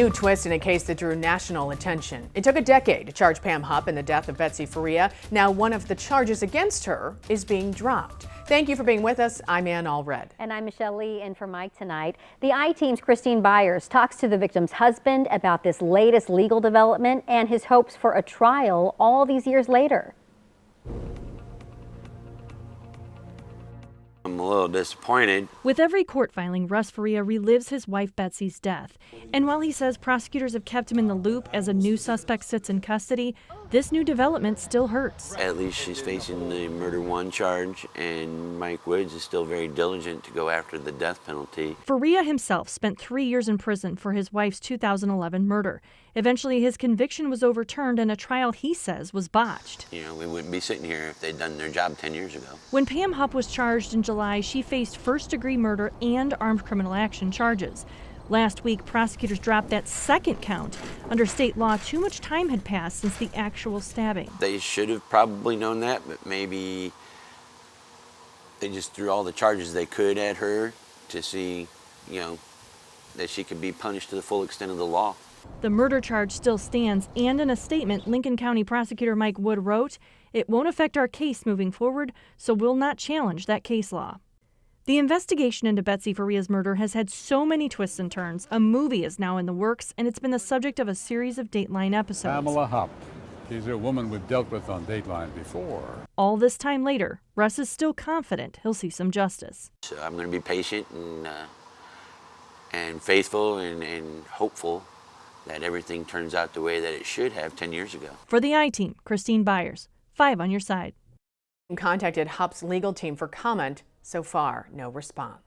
New twist in a case that drew national attention. It took a decade to charge Pam Hupp in the death of Betsy Faria. Now one of the charges against her is being dropped. Thank you for being with us. I'm Ann Allred. And I'm Michelle Lee in for Mike tonight. The I-Team's Christine Byers talks to the victim's husband about this latest legal development and his hopes for a trial all these years later. I'm a little disappointed. With every court filing, Russ Faria relives his wife Betsy's death. And while he says prosecutors have kept him in the loop as a new suspect sits in custody, this new development still hurts. At least she's facing the murder one charge, and Mike Woods is still very diligent to go after the death penalty. Faria himself spent 3 years in prison for his wife's 2011 murder. Eventually, his conviction was overturned and a trial he says was botched. You know, we wouldn't be sitting here if they'd done their job 10 years ago. When Pam Hupp was charged in July, she faced first-degree murder and armed criminal action charges. Last week, prosecutors dropped that second count. Under state law, too much time had passed since the actual stabbing. They should have probably known that, but maybe they just threw all the charges they could at her to see, you know, that she could be punished to the full extent of the law. The murder charge still stands, and in a statement, Lincoln County Prosecutor Mike Wood wrote, "It won't affect our case moving forward, so we'll not challenge that case law." The investigation into Betsy Faria's murder has had so many twists and turns. A movie is now in the works, and it's been the subject of a series of Dateline episodes. Pam Hupp. She's a woman we've dealt with on Dateline before. All this time later, Russ is still confident he'll see some justice. So I'm going to be patient and faithful and hopeful that everything turns out the way that it should have 10 years ago. For the I-Team, Christine Byers, 5 on your side. Contacted Hupp's legal team for comment. So far, no response.